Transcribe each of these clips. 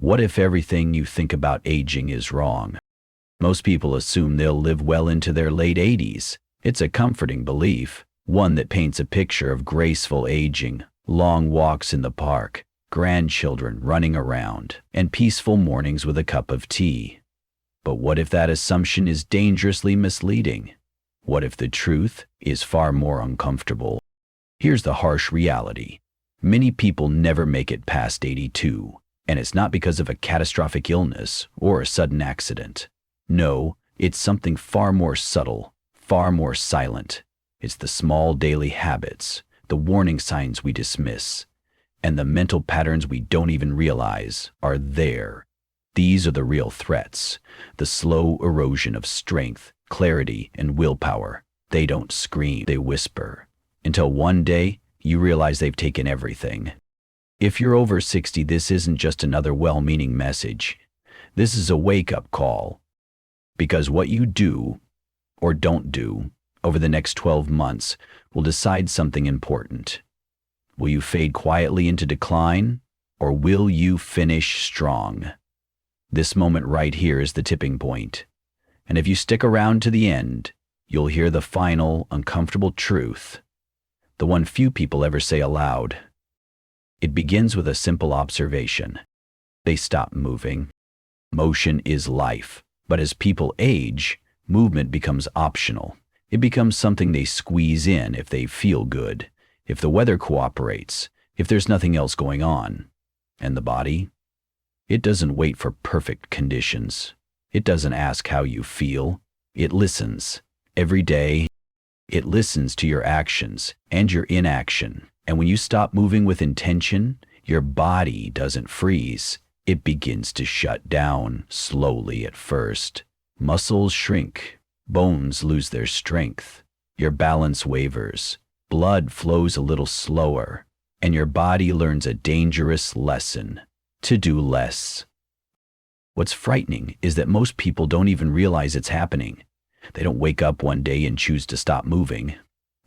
What if everything you think about aging is wrong? Most people assume they'll live well into their late 80s. It's a comforting belief, one that paints a picture of graceful aging, long walks in the park, grandchildren running around, and peaceful mornings with a cup of tea. But what if that assumption is dangerously misleading? What if the truth is far more uncomfortable? Here's the harsh reality. Many people never make it past 82, and it's not because of a catastrophic illness or a sudden accident. No, it's something far more subtle, far more silent. It's the small daily habits, the warning signs we dismiss, and the mental patterns we don't even realize are there. These are the real threats, the slow erosion of strength, clarity, and willpower. They don't scream, they whisper, until one day you realize they've taken everything. If you're over 60, this isn't just another well-meaning message. This is a wake-up call. Because what you do, or don't do, over the next 12 months will decide something important. Will you fade quietly into decline, or will you finish strong? This moment right here is the tipping point. And if you stick around to the end, you'll hear the final, uncomfortable truth, the one few people ever say aloud. It begins with a simple observation. They stop moving. Motion is life, but as people age, movement becomes optional. It becomes something they squeeze in if they feel good, if the weather cooperates, if there's nothing else going on. And the body? It doesn't wait for perfect conditions. It doesn't ask how you feel. It listens. Every day, it listens to your actions and your inaction. And when you stop moving with intention, your body doesn't freeze. It begins to shut down, slowly at first. Muscles shrink. Bones lose their strength. Your balance wavers. Blood flows a little slower. And your body learns a dangerous lesson: to do less. What's frightening is that most people don't even realize it's happening. They don't wake up one day and choose to stop moving.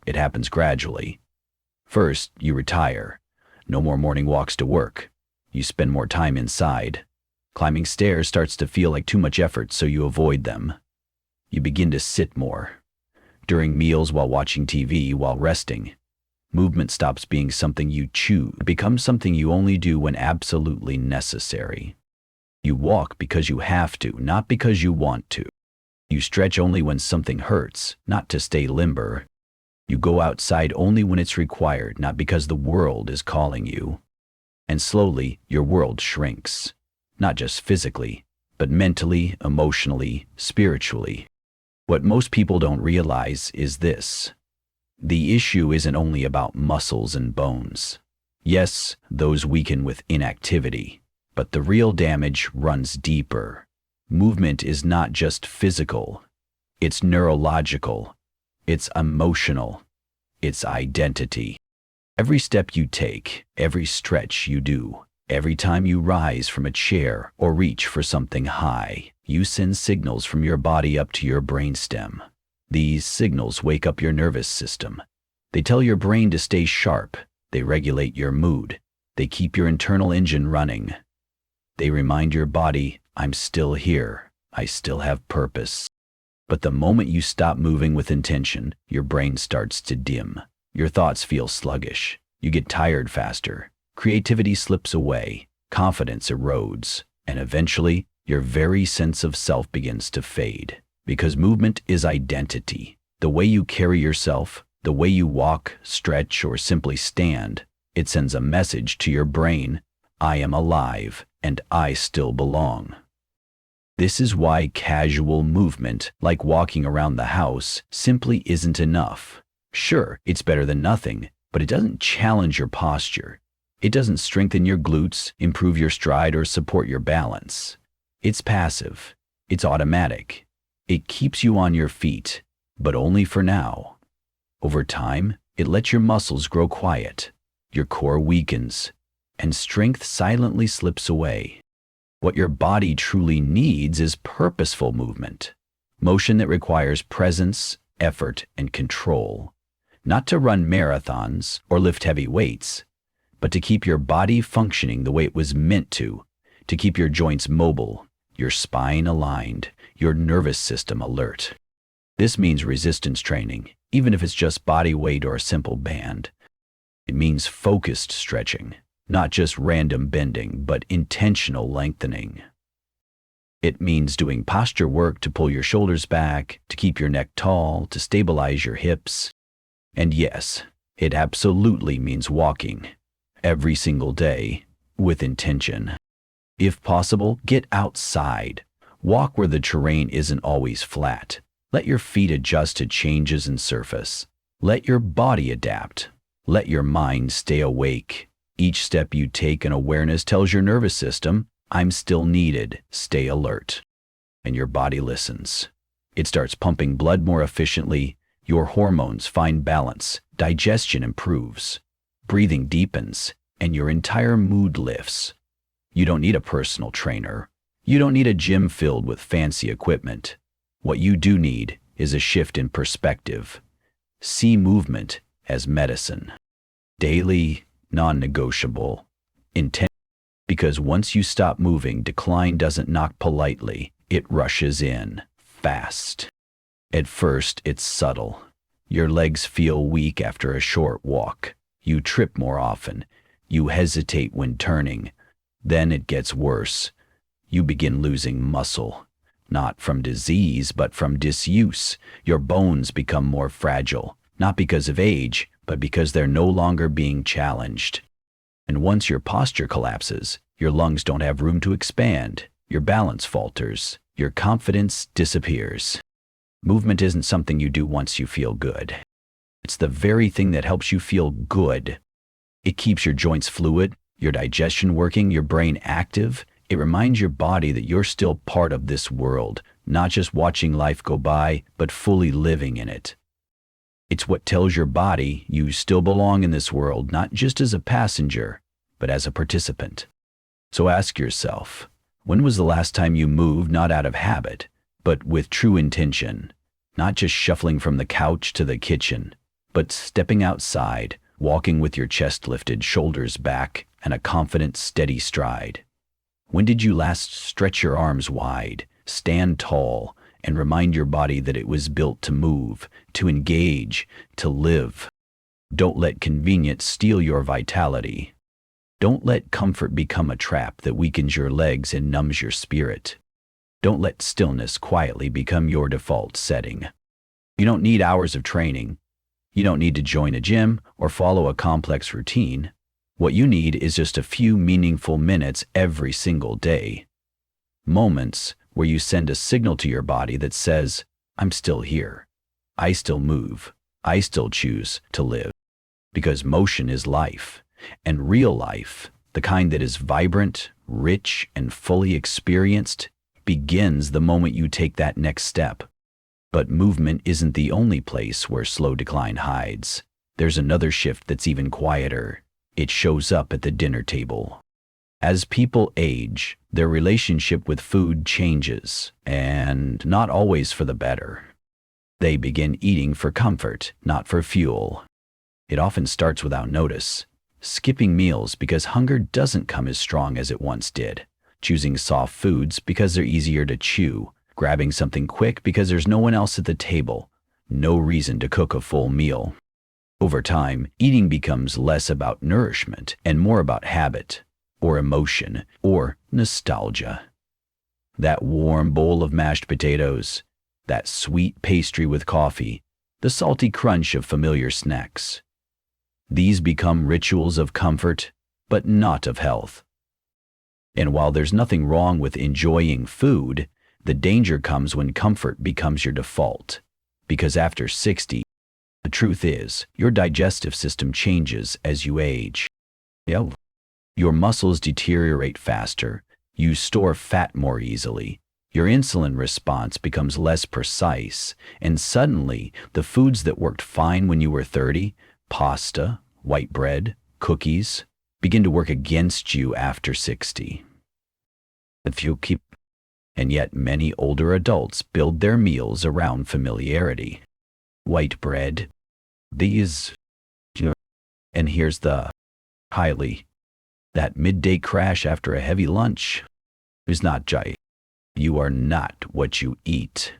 It happens gradually. First, you retire. No more morning walks to work. You spend more time inside. Climbing stairs starts to feel like too much effort, so you avoid them. You begin to sit more. During meals, while watching TV, while resting. Movement stops being something you choose. It becomes something you only do when absolutely necessary. You walk because you have to, not because you want to. You stretch only when something hurts, not to stay limber. You go outside only when it's required, not because the world is calling you. And slowly, your world shrinks. Not just physically, but mentally, emotionally, spiritually. What most people don't realize is this. The issue isn't only about muscles and bones. Yes, those weaken with inactivity, but the real damage runs deeper. Movement is not just physical. It's neurological. It's emotional. It's identity. Every step you take, every stretch you do, every time you rise from a chair or reach for something high, you send signals from your body up to your brainstem. These signals wake up your nervous system. They tell your brain to stay sharp. They regulate your mood. They keep your internal engine running. They remind your body, I'm still here. I still have purpose. But the moment you stop moving with intention, your brain starts to dim. Your thoughts feel sluggish. You get tired faster. Creativity slips away. Confidence erodes. And eventually, your very sense of self begins to fade. Because movement is identity. The way you carry yourself, the way you walk, stretch, or simply stand, it sends a message to your brain: I am alive, and I still belong. This is why casual movement, like walking around the house, simply isn't enough. Sure, it's better than nothing, but it doesn't challenge your posture. It doesn't strengthen your glutes, improve your stride, or support your balance. It's passive. It's automatic. It keeps you on your feet, but only for now. Over time, it lets your muscles grow quiet, your core weakens, and strength silently slips away. What your body truly needs is purposeful movement, motion that requires presence, effort, and control. Not to run marathons or lift heavy weights, but to keep your body functioning the way it was meant to to keep your joints mobile, your spine aligned, your nervous system alert. This means resistance training, even if it's just body weight or a simple band. It means focused stretching, not just random bending, but intentional lengthening. It means doing posture work to pull your shoulders back, to keep your neck tall, to stabilize your hips. And yes, it absolutely means walking every single day with intention. If possible, get outside. Walk where the terrain isn't always flat. Let your feet adjust to changes in surface. Let your body adapt. Let your mind stay awake. Each step you take in awareness tells your nervous system, I'm still needed, stay alert. And your body listens. It starts pumping blood more efficiently, your hormones find balance, digestion improves, breathing deepens, and your entire mood lifts. You don't need a personal trainer. You don't need a gym filled with fancy equipment. What you do need is a shift in perspective. See movement as medicine. Daily, non-negotiable, intense. Because once you stop moving, decline doesn't knock politely, it rushes in, fast. At first, it's subtle. Your legs feel weak after a short walk. You trip more often. You hesitate when turning. Then it gets worse. You begin losing muscle. Not from disease, but from disuse. Your bones become more fragile, not because of age, but because they're no longer being challenged. And once your posture collapses, your lungs don't have room to expand, your balance falters, your confidence disappears. Movement isn't something you do once you feel good. It's the very thing that helps you feel good. It keeps your joints fluid, your digestion working, your brain active. It reminds your body that you're still part of this world, not just watching life go by, but fully living in it. It's what tells your body you still belong in this world, not just as a passenger, but as a participant. So ask yourself, when was the last time you moved not out of habit, but with true intention? Not just shuffling from the couch to the kitchen, but stepping outside, walking with your chest lifted, shoulders back, and a confident, steady stride. When did you last stretch your arms wide, stand tall, and remind your body that it was built to move, to engage, to live? Don't let convenience steal your vitality. Don't let comfort become a trap that weakens your legs and numbs your spirit. Don't let stillness quietly become your default setting. You don't need hours of training. You don't need to join a gym or follow a complex routine. What you need is just a few meaningful minutes every single day. Moments where you send a signal to your body that says, I'm still here. I still move. I still choose to live. Because motion is life, and real life, the kind that is vibrant, rich, and fully experienced, begins the moment you take that next step. But movement isn't the only place where slow decline hides. There's another shift that's even quieter. It shows up at the dinner table. As people age, their relationship with food changes, and not always for the better. They begin eating for comfort, not for fuel. It often starts without notice, skipping meals because hunger doesn't come as strong as it once did, choosing soft foods because they're easier to chew, grabbing something quick because there's no one else at the table, no reason to cook a full meal. Over time, eating becomes less about nourishment and more about habit, or emotion, or nostalgia. That warm bowl of mashed potatoes, that sweet pastry with coffee, the salty crunch of familiar snacks. These become rituals of comfort, but not of health. And while there's nothing wrong with enjoying food, the danger comes when comfort becomes your default. Because after 60, the truth is, your digestive system changes as you age. Your muscles deteriorate faster, you store fat more easily, your insulin response becomes less precise, and suddenly the foods that worked fine when you were 30, pasta, white bread, cookies, begin to work against you after 60. And yet many older adults build their meals around familiarity. White bread, and here's the that midday crash after a heavy lunch. is not jai. You are not what you eat.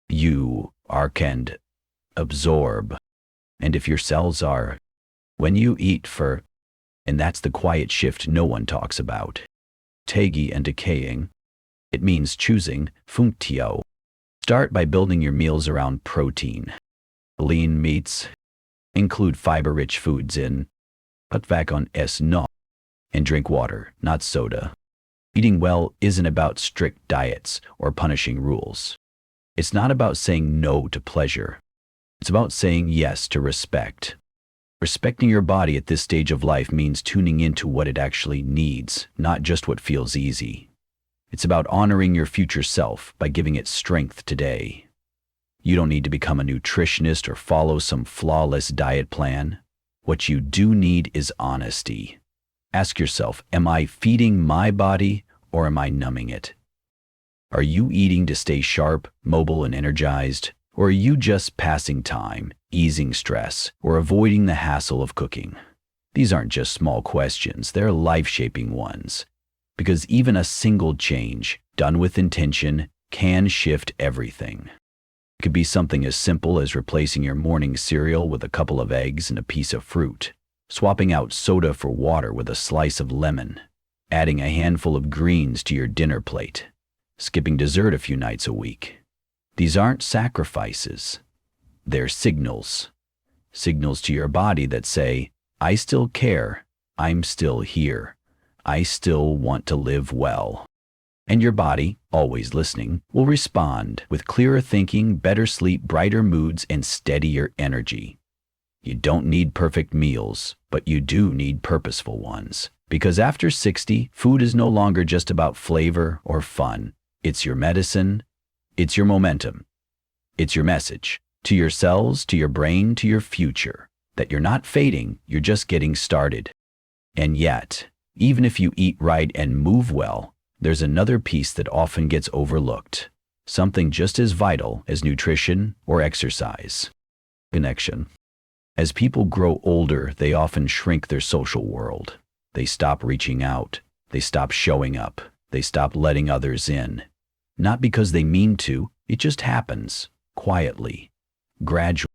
You are can absorb. And if your cells are, when you eat for, and that's the quiet shift no one talks about. Tagi and decaying. It means choosing, functio. Start by building your meals around protein. Lean meats. Include fiber-rich foods in. Cut back on no. And drink water, not soda. Eating well isn't about strict diets or punishing rules. It's not about saying no to pleasure. It's about saying yes to respect. Respecting your body at this stage of life means tuning into what it actually needs, not just what feels easy. It's about honoring your future self by giving it strength today. You don't need to become a nutritionist or follow some flawless diet plan. What you do need is honesty. Ask yourself, am I feeding my body or am I numbing it? Are you eating to stay sharp, mobile, and energized? Or are you just passing time, easing stress, or avoiding the hassle of cooking? These aren't just small questions, they're life-shaping ones. Because even a single change, done with intention, can shift everything. It could be something as simple as replacing your morning cereal with a couple of eggs and a piece of fruit, swapping out soda for water with a slice of lemon, adding a handful of greens to your dinner plate, skipping dessert a few nights a week. These aren't sacrifices. They're signals. Signals to your body that say, I still care, I'm still here, I still want to live well. And your body, always listening, will respond with clearer thinking, better sleep, brighter moods, and steadier energy. You don't need perfect meals, but you do need purposeful ones. Because after 60, food is no longer just about flavor or fun. It's your medicine. It's your momentum. It's your message to your cells, to your brain, to your future, that you're not fading, you're just getting started. And yet, even if you eat right and move well, there's another piece that often gets overlooked, something just as vital as nutrition or exercise: connection. As people grow older, they often shrink their social world. They stop reaching out, they stop showing up, they stop letting others in. Not because they mean to, it just happens, quietly, gradually.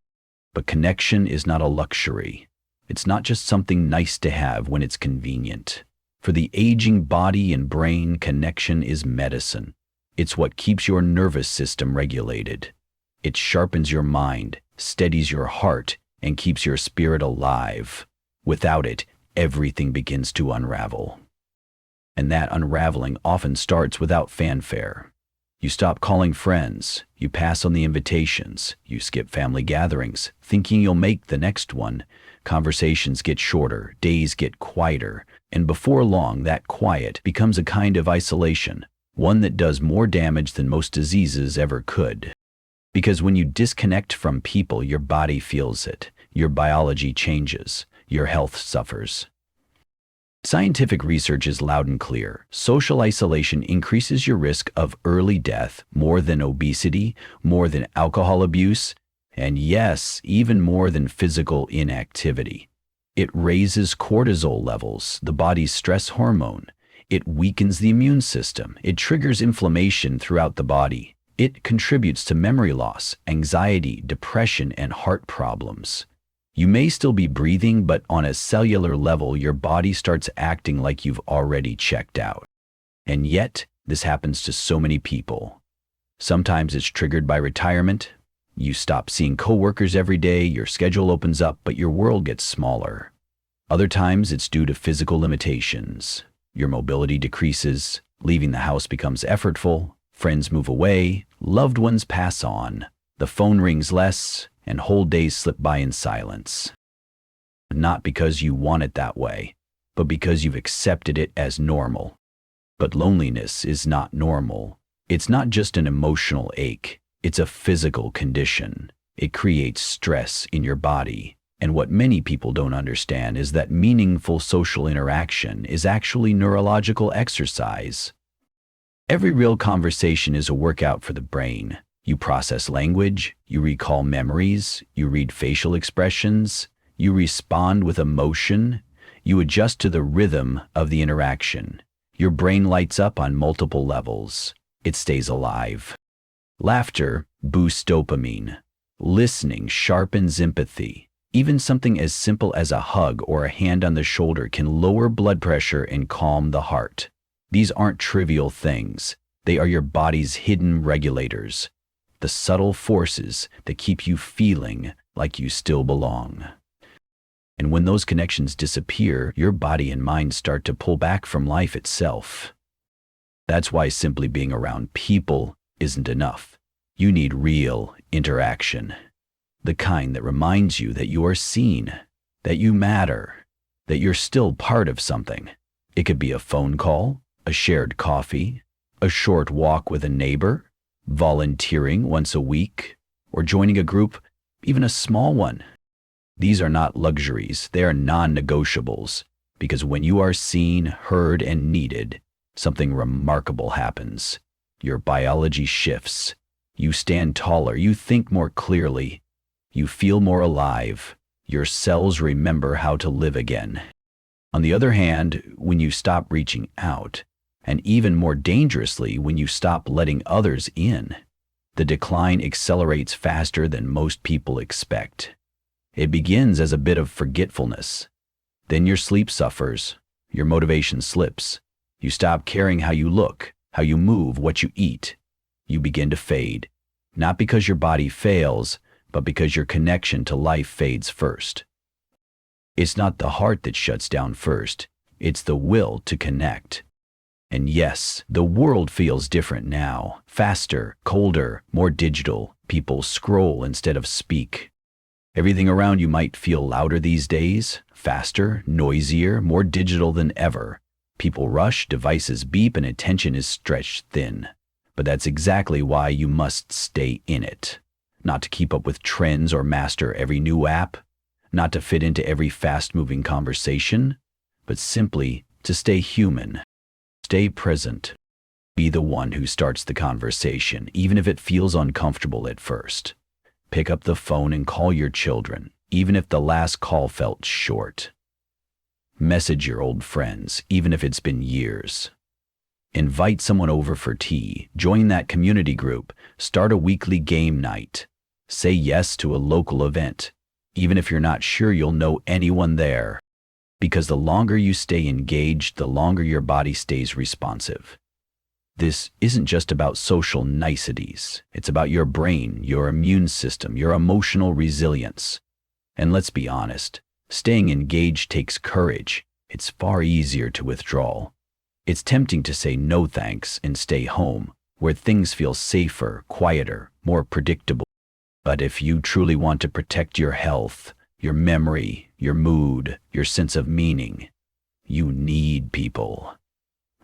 But connection is not a luxury. It's not just something nice to have when it's convenient. For the aging body and brain, connection is medicine. It's what keeps your nervous system regulated. It sharpens your mind, steadies your heart, and keeps your spirit alive. Without it, everything begins to unravel. And that unraveling often starts without fanfare. You stop calling friends, you pass on the invitations, you skip family gatherings, thinking you'll make the next one. Conversations get shorter, days get quieter, and before long that quiet becomes a kind of isolation, one that does more damage than most diseases ever could. Because when you disconnect from people, your body feels it, your biology changes, your health suffers. Scientific research is loud and clear. Social isolation increases your risk of early death more than obesity, more than alcohol abuse, and yes, even more than physical inactivity. It raises cortisol levels, the body's stress hormone. It weakens the immune system. It triggers inflammation throughout the body. It contributes to memory loss, anxiety, depression, and heart problems. You may still be breathing, but on a cellular level, your body starts acting like you've already checked out. And yet, this happens to so many people. Sometimes it's triggered by retirement. You stop seeing coworkers every day, your schedule opens up, but your world gets smaller. Other times it's due to physical limitations. Your mobility decreases, leaving the house becomes effortful, friends move away, loved ones pass on, the phone rings less, and whole days slip by in silence. Not because you want it that way, but because you've accepted it as normal. But loneliness is not normal. It's not just an emotional ache, it's a physical condition. It creates stress in your body. And what many people don't understand is that meaningful social interaction is actually neurological exercise. Every real conversation is a workout for the brain. You process language, you recall memories, you read facial expressions, you respond with emotion, you adjust to the rhythm of the interaction. Your brain lights up on multiple levels. It stays alive. Laughter boosts dopamine. Listening sharpens empathy. Even something as simple as a hug or a hand on the shoulder can lower blood pressure and calm the heart. These aren't trivial things. They are your body's hidden regulators, the subtle forces that keep you feeling like you still belong. And when those connections disappear, your body and mind start to pull back from life itself. That's why simply being around people isn't enough. You need real interaction. The kind that reminds you that you are seen, that you matter, that you're still part of something. It could be a phone call, a shared coffee, a short walk with a neighbor, volunteering once a week, or joining a group, even a small one. These are not luxuries, they are non-negotiables, because when you are seen, heard, and needed, something remarkable happens. Your biology shifts. You stand taller, you think more clearly, you feel more alive. Your cells remember how to live again. On the other hand, when you stop reaching out, and even more dangerously, when you stop letting others in, the decline accelerates faster than most people expect. It begins as a bit of forgetfulness. Then your sleep suffers, your motivation slips. You stop caring how you look, how you move, what you eat. You begin to fade, not because your body fails, but because your connection to life fades first. It's not the heart that shuts down first, it's the will to connect. And yes, the world feels different now, faster, colder, more digital. People scroll instead of speak. Everything around you might feel louder these days, faster, noisier, more digital than ever. People rush, devices beep, and attention is stretched thin. But that's exactly why you must stay in it. Not to keep up with trends or master every new app, not to fit into every fast-moving conversation, but simply to stay human. Stay present. Be the one who starts the conversation, even if it feels uncomfortable at first. Pick up the phone and call your children, even if the last call felt short. Message your old friends, even if it's been years. Invite someone over for tea, join that community group, start a weekly game night. Say yes to a local event, even if you're not sure you'll know anyone there. Because the longer you stay engaged, the longer your body stays responsive. This isn't just about social niceties. It's about your brain, your immune system, your emotional resilience. And let's be honest, staying engaged takes courage. It's far easier to withdraw. It's tempting to say no thanks and stay home, where things feel safer, quieter, more predictable. But if you truly want to protect your health, your memory, your mood, your sense of meaning, you need people.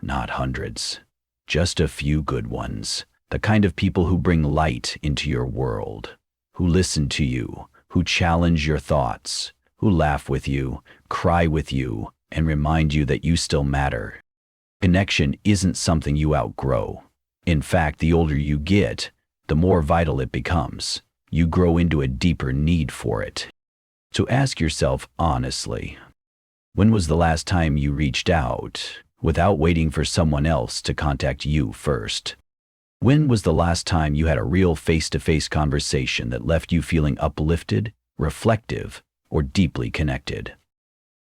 Not hundreds. Just a few good ones, the kind of people who bring light into your world, who listen to you, who challenge your thoughts, who laugh with you, cry with you, and remind you that you still matter. Connection isn't something you outgrow. In fact, the older you get, the more vital it becomes. You grow into a deeper need for it. So ask yourself honestly, when was the last time you reached out without waiting for someone else to contact you first? When was the last time you had a real face-to-face conversation that left you feeling uplifted, reflective, or deeply connected?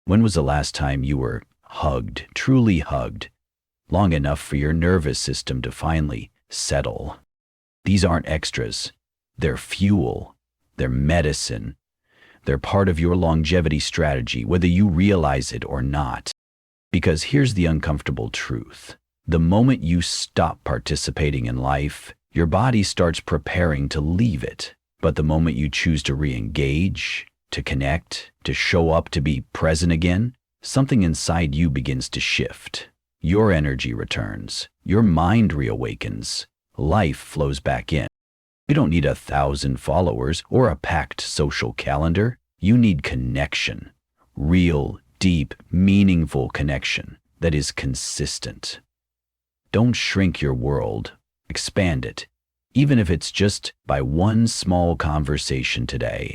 When was the last time you were hugged, truly hugged, long enough for your nervous system to finally settle? These aren't extras. They're fuel. They're medicine. They're part of your longevity strategy, whether you realize it or not. Because here's the uncomfortable truth. The moment you stop participating in life, your body starts preparing to leave it. But the moment you choose to re-engage, to connect, to show up, to be present again, something inside you begins to shift. Your energy returns. Your mind reawakens. Life flows back in. You don't need 1,000 followers or a packed social calendar. You need connection. Real, deep, meaningful connection that is consistent. Don't shrink your world. Expand it, even if it's just by one small conversation today.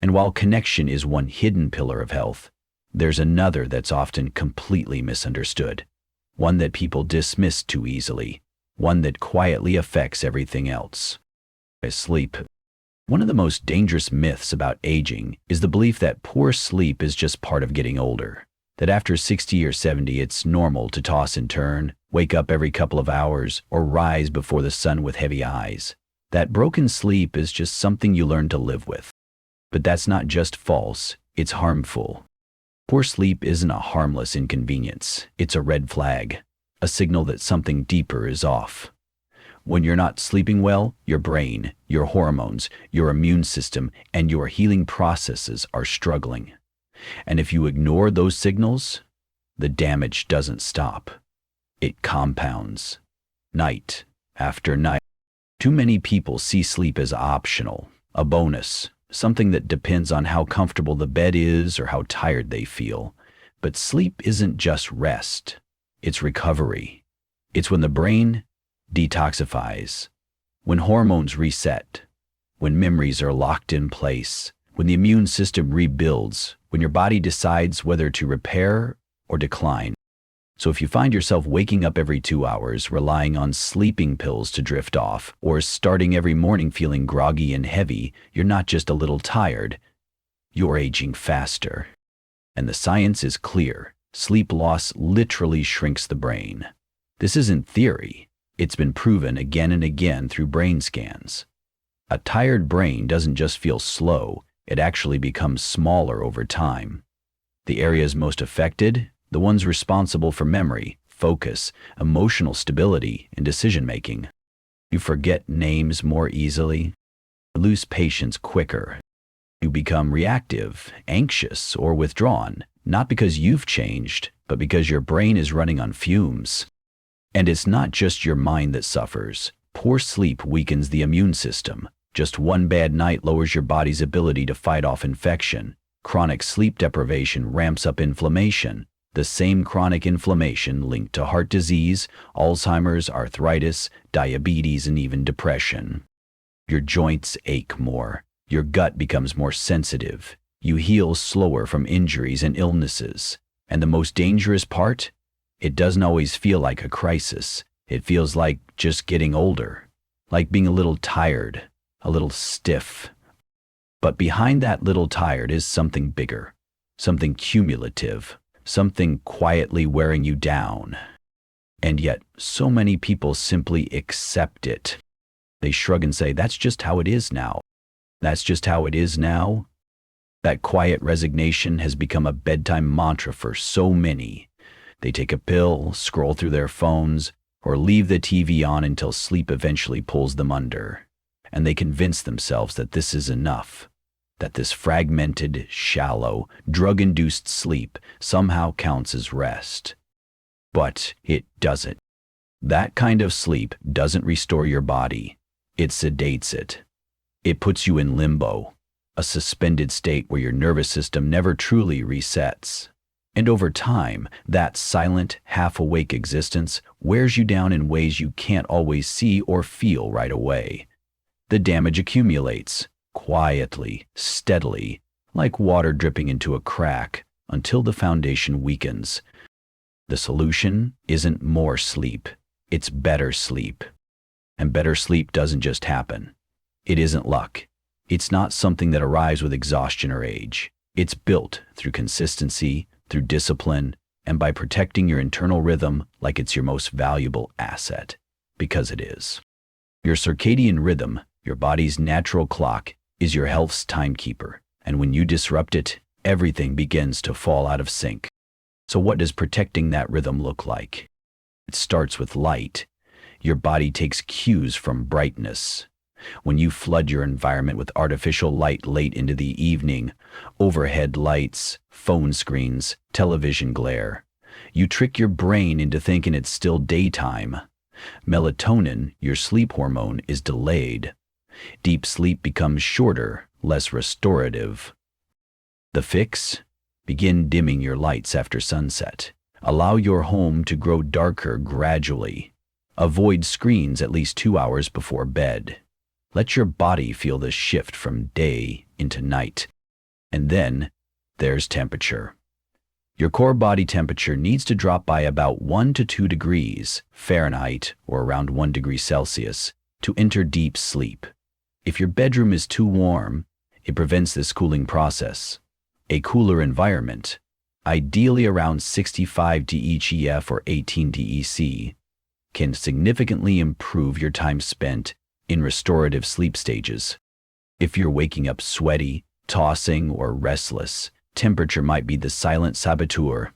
And while connection is one hidden pillar of health, there's another that's often completely misunderstood. one that people dismiss too easily, one that quietly affects everything else. Sleep. One of the most dangerous myths about aging is the belief that poor sleep is just part of getting older, that after 60 or 70 it's normal to toss and turn, wake up every couple of hours, or rise before the sun with heavy eyes. That broken sleep is just something you learn to live with. But that's not just false, it's harmful. Poor sleep isn't a harmless inconvenience, it's a red flag, a signal that something deeper is off. When you're not sleeping well, your brain, your hormones, your immune system, and your healing processes are struggling. And if you ignore those signals, the damage doesn't stop. It compounds, night after night. Too many people see sleep as optional, a bonus, something that depends on how comfortable the bed is or how tired they feel. But sleep isn't just rest, it's recovery. It's when the brain detoxifies, when hormones reset, when memories are locked in place, when the immune system rebuilds, when your body decides whether to repair or decline. So if you find yourself waking up every 2 hours, relying on sleeping pills to drift off, or starting every morning feeling groggy and heavy, you're not just a little tired, you're aging faster. And the science is clear. Sleep loss literally shrinks the brain. This isn't theory. It's been proven again and again through brain scans. A tired brain doesn't just feel slow, it actually becomes smaller over time. The areas most affected, the ones responsible for memory, focus, emotional stability, and decision-making. You forget names more easily, you lose patience quicker. You become reactive, anxious, or withdrawn, not because you've changed, but because your brain is running on fumes. And it's not just your mind that suffers. Poor sleep weakens the immune system. Just one bad night lowers your body's ability to fight off infection. Chronic sleep deprivation ramps up inflammation. The same chronic inflammation linked to heart disease, Alzheimer's, arthritis, diabetes, and even depression. Your joints ache more. Your gut becomes more sensitive. You heal slower from injuries and illnesses. And the most dangerous part? It doesn't always feel like a crisis. It feels like just getting older, like being a little tired, a little stiff. But behind that little tired is something bigger, something cumulative, something quietly wearing you down. And yet, so many people simply accept it. They shrug and say, that's just how it is now. That's just how it is now. That quiet resignation has become a bedtime mantra for so many. They take a pill, scroll through their phones, or leave the TV on until sleep eventually pulls them under. And they convince themselves that this is enough, that this fragmented, shallow, drug-induced sleep somehow counts as rest. But it doesn't. That kind of sleep doesn't restore your body. It sedates it. It puts you in limbo, a suspended state where your nervous system never truly resets. And over time, that silent, half-awake existence wears you down in ways you can't always see or feel right away. The damage accumulates, quietly, steadily, like water dripping into a crack, until the foundation weakens. The solution isn't more sleep, it's better sleep. And better sleep doesn't just happen. It isn't luck. It's not something that arrives with exhaustion or age. It's built through consistency, through discipline, and by protecting your internal rhythm like it's your most valuable asset, because it is. Your circadian rhythm, your body's natural clock, is your health's timekeeper, and when you disrupt it, everything begins to fall out of sync. So what does protecting that rhythm look like? It starts with light. Your body takes cues from brightness. When you flood your environment with artificial light late into the evening, overhead lights, phone screens, television glare, you trick your brain into thinking it's still daytime. Melatonin, your sleep hormone, is delayed. Deep sleep becomes shorter, less restorative. The fix? Begin dimming your lights after sunset. Allow your home to grow darker gradually. Avoid screens at least 2 hours before bed. Let your body feel the shift from day into night. And then there's temperature. Your core body temperature needs to drop by about 1 to 2 degrees Fahrenheit or around 1 degree Celsius to enter deep sleep. If your bedroom is too warm, it prevents this cooling process. A cooler environment, ideally around 65 DEGF or 18 DEC, can significantly improve your time spent in restorative sleep stages. If you're waking up sweaty, tossing, or restless, temperature might be the silent saboteur.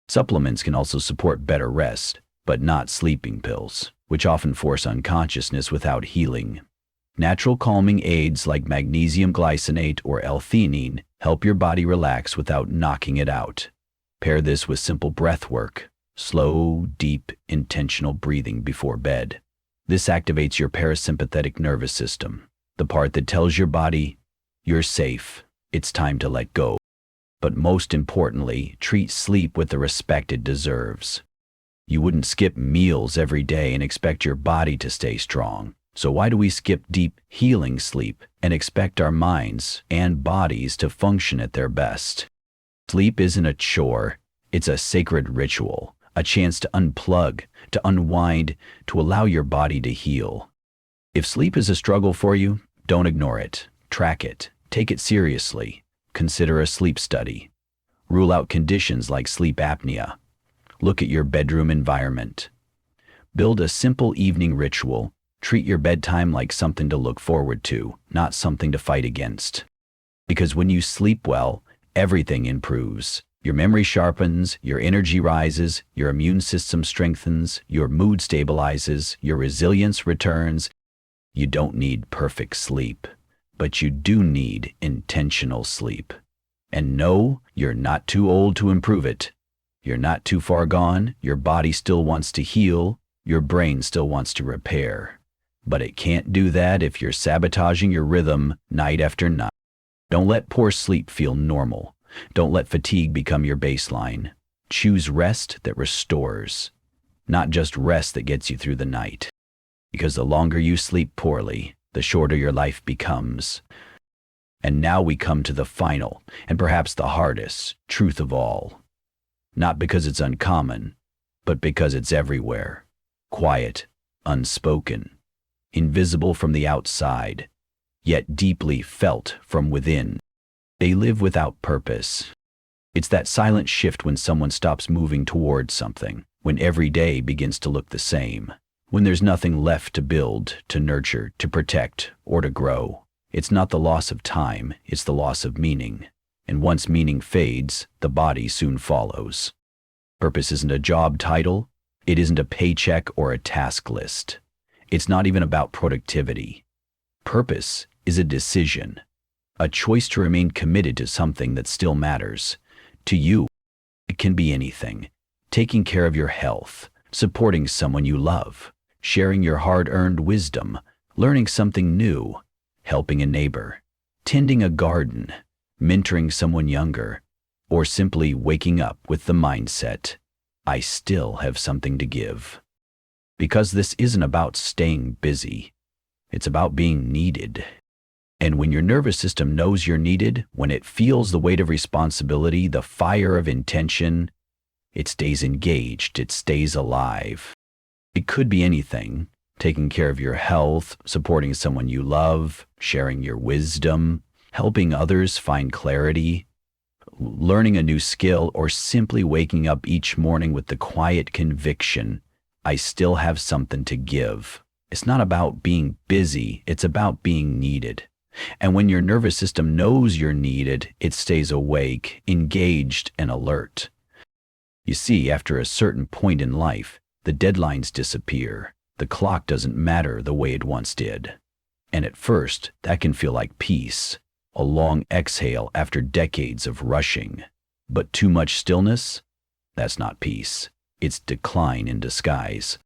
Supplements can also support better rest, but not sleeping pills, which often force unconsciousness without healing. Natural calming aids like magnesium glycinate or L-theanine help your body relax without knocking it out. Pair this with simple breath work, slow, deep, intentional breathing before bed. This activates your parasympathetic nervous system, the part that tells your body, you're safe, it's time to let go. But most importantly, treat sleep with the respect it deserves. You wouldn't skip meals every day and expect your body to stay strong. So why do we skip deep, healing sleep and expect our minds and bodies to function at their best? Sleep isn't a chore, it's a sacred ritual, a chance to unplug, to unwind, to allow your body to heal. If sleep is a struggle for you, don't ignore it. Track it. Take it seriously. Consider a sleep study. Rule out conditions like sleep apnea. Look at your bedroom environment. Build a simple evening ritual. Treat your bedtime like something to look forward to, not something to fight against. Because when you sleep well, everything improves. Your memory sharpens, your energy rises, your immune system strengthens, your mood stabilizes, your resilience returns. You don't need perfect sleep, but you do need intentional sleep. And no, you're not too old to improve it. You're not too far gone, your body still wants to heal, your brain still wants to repair. But it can't do that if you're sabotaging your rhythm night after night. Don't let poor sleep feel normal. Don't let fatigue become your baseline. Choose rest that restores, not just rest that gets you through the night. Because the longer you sleep poorly, the shorter your life becomes. And now we come to the final, and perhaps the hardest, truth of all. Not because it's uncommon, but because it's everywhere. Quiet, unspoken, invisible from the outside, yet deeply felt from within. They live without purpose. It's that silent shift when someone stops moving towards something, when every day begins to look the same. When there's nothing left to build, to nurture, to protect, or to grow. It's not the loss of time, it's the loss of meaning. And once meaning fades, the body soon follows. Purpose isn't a job title, it isn't a paycheck or a task list. It's not even about productivity. Purpose is a decision, a choice to remain committed to something that still matters. To you, it can be anything. Taking care of your health, supporting someone you love, sharing your hard-earned wisdom, learning something new, helping a neighbor, tending a garden, mentoring someone younger, or simply waking up with the mindset, I still have something to give. Because this isn't about staying busy, it's about being needed. And when your nervous system knows you're needed, when it feels the weight of responsibility, the fire of intention, it stays engaged, it stays alive. It could be anything, taking care of your health, supporting someone you love, sharing your wisdom, helping others find clarity, learning a new skill, or simply waking up each morning with the quiet conviction, I still have something to give. It's not about being busy, it's about being needed. And when your nervous system knows you're needed, it stays awake, engaged, and alert. You see, after a certain point in life, the deadlines disappear. The clock doesn't matter the way it once did. And at first, that can feel like peace, a long exhale after decades of rushing. But too much stillness? That's not peace. It's decline in disguise.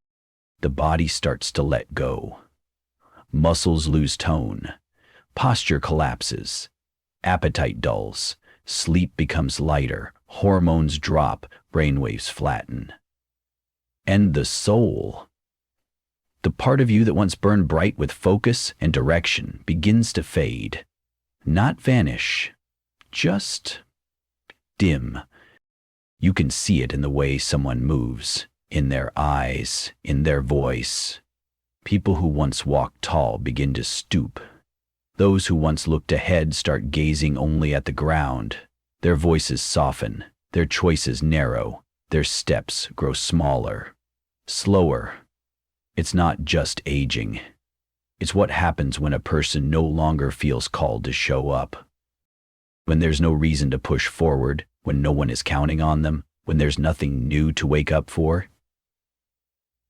The body starts to let go. Muscles lose tone. Posture collapses. Appetite dulls. Sleep becomes lighter. Hormones drop. Brainwaves flatten. And the soul, the part of you that once burned bright with focus and direction, begins to fade. Not vanish, just dim. You can see it in the way someone moves, in their eyes, in their voice. People who once walked tall begin to stoop. Those who once looked ahead start gazing only at the ground. Their voices soften, their choices narrow, their steps grow smaller, slower. It's not just aging. It's what happens when a person no longer feels called to show up. When there's no reason to push forward, when no one is counting on them, when there's nothing new to wake up for,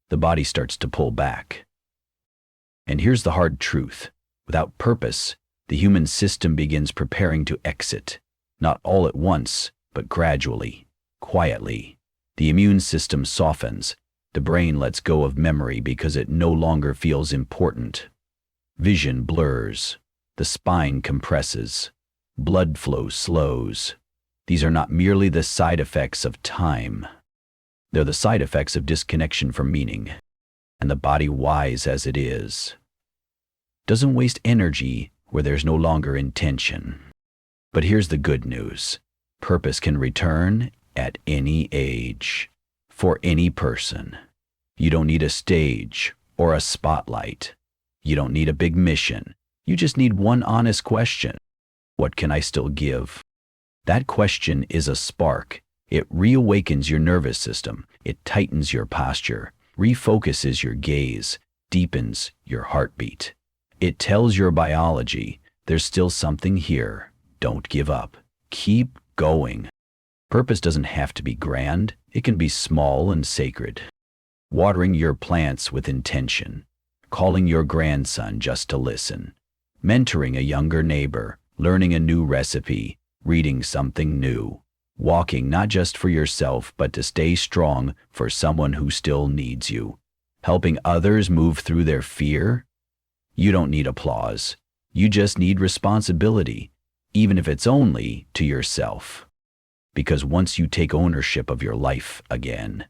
the body starts to pull back. And here's the hard truth. Without purpose, the human system begins preparing to exit, not all at once, but gradually, quietly. The immune system softens. The brain lets go of memory because it no longer feels important. Vision blurs. The spine compresses. Blood flow slows. These are not merely the side effects of time. They're the side effects of disconnection from meaning. And the body, wise as it is, doesn't waste energy where there's no longer intention. But here's the good news. Purpose can return at any age, for any person. You don't need a stage or a spotlight. You don't need a big mission. You just need one honest question. What can I still give? That question is a spark. It reawakens your nervous system. It tightens your posture, refocuses your gaze, deepens your heartbeat. It tells your biology, there's still something here. Don't give up. Keep going. Purpose doesn't have to be grand. It can be small and sacred. Watering your plants with intention, calling your grandson just to listen, mentoring a younger neighbor, learning a new recipe, reading something new, walking not just for yourself but to stay strong for someone who still needs you, helping others move through their fear. You don't need applause. You just need responsibility, even if it's only to yourself. Because once you take ownership of your life again,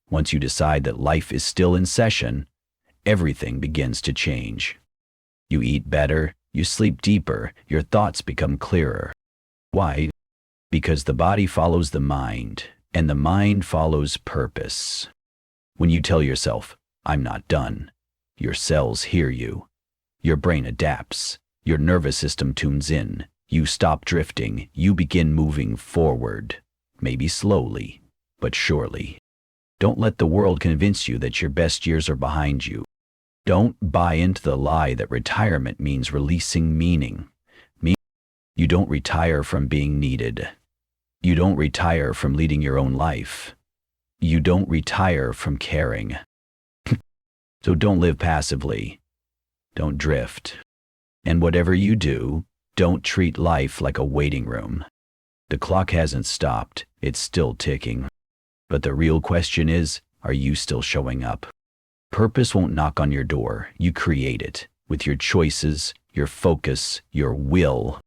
once you decide that life is still in session, everything begins to change. You eat better, you sleep deeper, your thoughts become clearer. Why? Because the body follows the mind, and the mind follows purpose. When you tell yourself, I'm not done, your cells hear you. Your brain adapts, your nervous system tunes in, you stop drifting, you begin moving forward, maybe slowly, but surely. Don't let the world convince you that your best years are behind you. Don't buy into the lie that retirement means releasing meaning. You don't retire from being needed. You don't retire from leading your own life. You don't retire from caring. So don't live passively. Don't drift. And whatever you do, don't treat life like a waiting room. The clock hasn't stopped, it's still ticking. But the real question is, are you still showing up? Purpose won't knock on your door, you create it, with your choices, your focus, your will.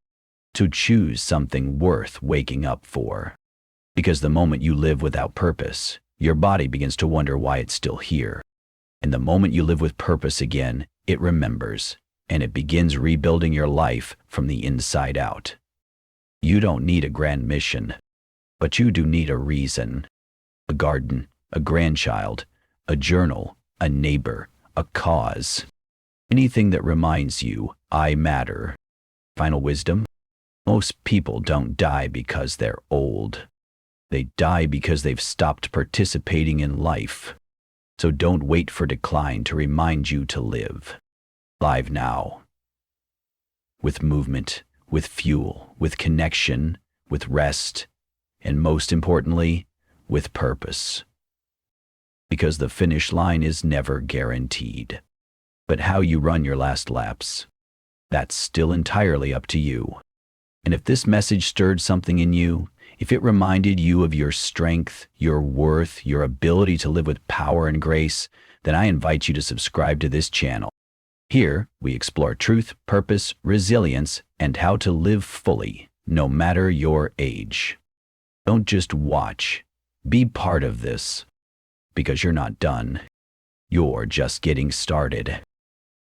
So choose something worth waking up for. Because the moment you live without purpose, your body begins to wonder why it's still here. And the moment you live with purpose again, it remembers, and it begins rebuilding your life from the inside out. You don't need a grand mission, but you do need a reason. A garden, a grandchild, a journal, a neighbor, a cause. Anything that reminds you, I matter. Final wisdom? Most people don't die because they're old. They die because they've stopped participating in life. So don't wait for decline to remind you to live. Live now. With movement, with fuel, with connection, with rest, and most importantly, with purpose. Because the finish line is never guaranteed. But how you run your last laps, that's still entirely up to you. And if this message stirred something in you, if it reminded you of your strength, your worth, your ability to live with power and grace, then I invite you to subscribe to this channel. Here, we explore truth, purpose, resilience, and how to live fully, no matter your age. Don't just watch. Be part of this. Because you're not done. You're just getting started.